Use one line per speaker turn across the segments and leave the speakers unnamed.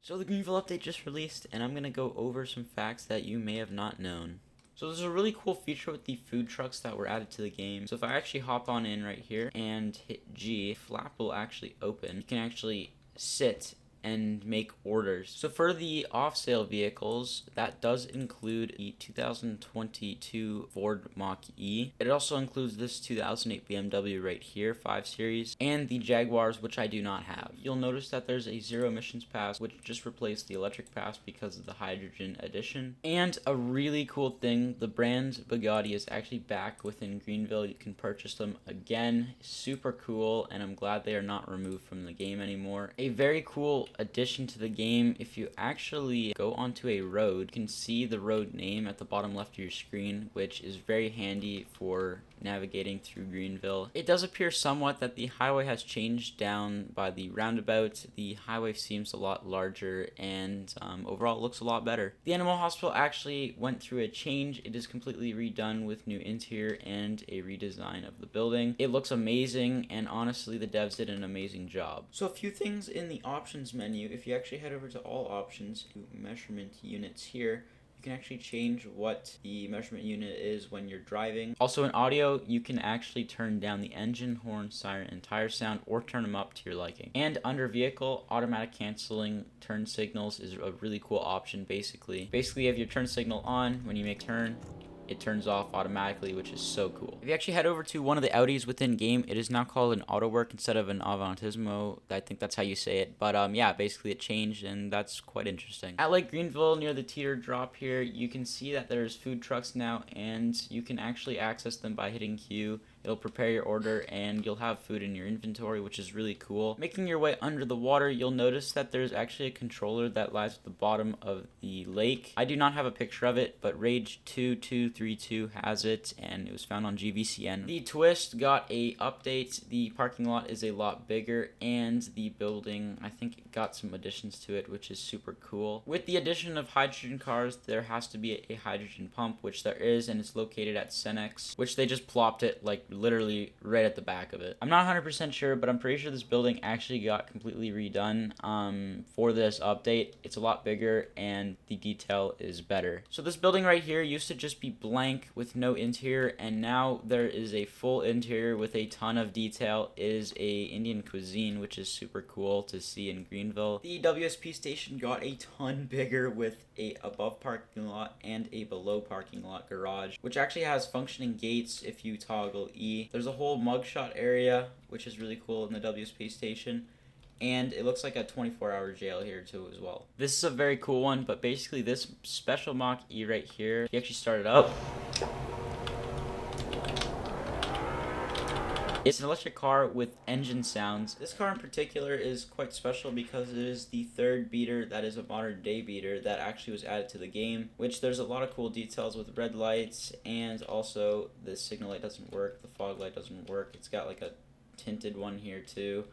So the Greenville update just released, and I'm going to go over some facts that you may have not known. So there's a really cool feature with the food trucks that were added to the game. So if I actually hop on in right here and hit G, flap will actually open. You can actually sit and make orders. So for the off-sale vehicles, that does include the 2022 Ford Mach-E. It also includes this 2008 BMW right here, 5 Series, and the Jaguars, which I do not have. You'll notice that there's a zero emissions pass, which just replaced the electric pass because of the hydrogen edition. And a really cool thing, the brand Bugatti is actually back within Greenville. You can purchase them again. Super cool, and I'm glad they are not removed from the game anymore. A very cool addition to the game, if you actually go onto a road, you can see the road name at the bottom left of your screen, which is very handy for navigating through Greenville. It does appear somewhat that the highway has changed down by the roundabout. The highway seems a lot larger, and overall it looks a lot better. The animal hospital actually went through a change. It is completely redone with new interior and a redesign of the building. It looks amazing, and honestly the devs did an amazing job. So a few things in the options menu. If you actually head over to all options, to measurement units here, you can actually change what the measurement unit is when you're driving. Also in audio, you can actually turn down the engine, horn, siren, and tire sound, or turn them up to your liking. And under vehicle, automatic canceling turn signals is a really cool option basically. Basically, you have your turn signal on. When you make turn, it turns off automatically, which is so cool. If you actually head over to one of the Audis within game, it is now called an AutoWork instead of an Avantismo. I think that's how you say it. But yeah, basically it changed, and that's quite interesting. At Lake Greenville, near the teeter drop here, you can see that there's food trucks now, and you can actually access them by hitting Q. It'll prepare your order, and you'll have food in your inventory, which is really cool. Making your way under the water, you'll notice that there's actually a controller that lies at the bottom of the lake. I do not have a picture of it, but Rage2232 has it, and it was found on GVCN. The Twist got a update. The parking lot is a lot bigger, and the building, I think it got some additions to it, which is super cool. With the addition of hydrogen cars, there has to be a hydrogen pump, which there is, and it's located at Cenex, which they just plopped it like literally right at the back of it. I'm not 100% sure, but I'm pretty sure this building actually got completely redone for this update. It's a lot bigger, and the detail is better. So this building right here used to just be blank with no interior, and now there is a full interior with a ton of detail. It is a Indian cuisine, which is super cool to see in Greenville. The WSP station got a ton bigger with a above parking lot and a below parking lot garage, which actually has functioning gates if you toggle E. There's a whole mugshot area, which is really cool in the WSP station. And it looks like a 24-hour jail here too as well. This is a very cool one, but basically this special Mach-E right here, if you actually start it up, it's an electric car with engine sounds. This car in particular is quite special because it is the third beater that is a modern day beater that actually was added to the game, which there's a lot of cool details with red lights, and also the signal light doesn't work, the fog light doesn't work. It's got like a tinted one here too,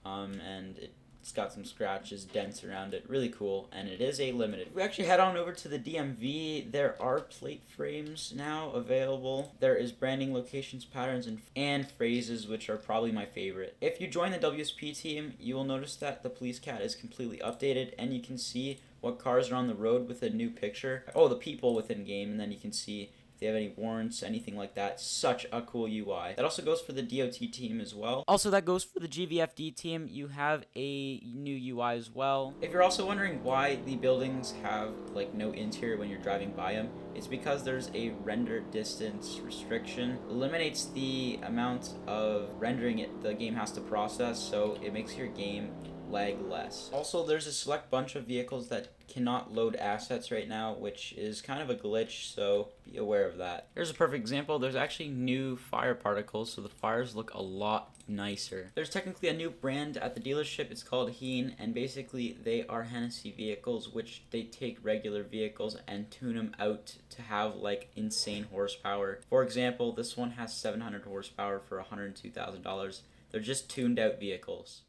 and it's got some scratches, dents around it. Really cool, and it is a limited. If we actually head on over to the DMV, there are plate frames now available. There is branding, locations, patterns, and phrases, which are probably my favorite. If you join the WSP team, you will notice that the police cat is completely updated, and you can see what cars are on the road with a new picture. Oh, the people within game, and then you can see if they have any warrants, anything like that. Such a cool UI. That also goes for the DOT team as well. Also, that goes for the GVFD team. You have a new UI as well. If you're also wondering why the buildings have like no interior when you're driving by them, it's because there's a render distance restriction. It eliminates the amount of rendering the game has to process, so it makes your game lag less. Also, there's a select bunch of vehicles that cannot load assets right now, which is kind of a glitch, so be aware of that. Here's a perfect example. There's actually new fire particles, so the fires look a lot nicer. There's technically a new brand at the dealership. It's called Heen, and basically they are Hennessy vehicles, which they take regular vehicles and tune them out to have like insane horsepower. For example, this one has 700 horsepower for $102,000. They're just tuned out vehicles.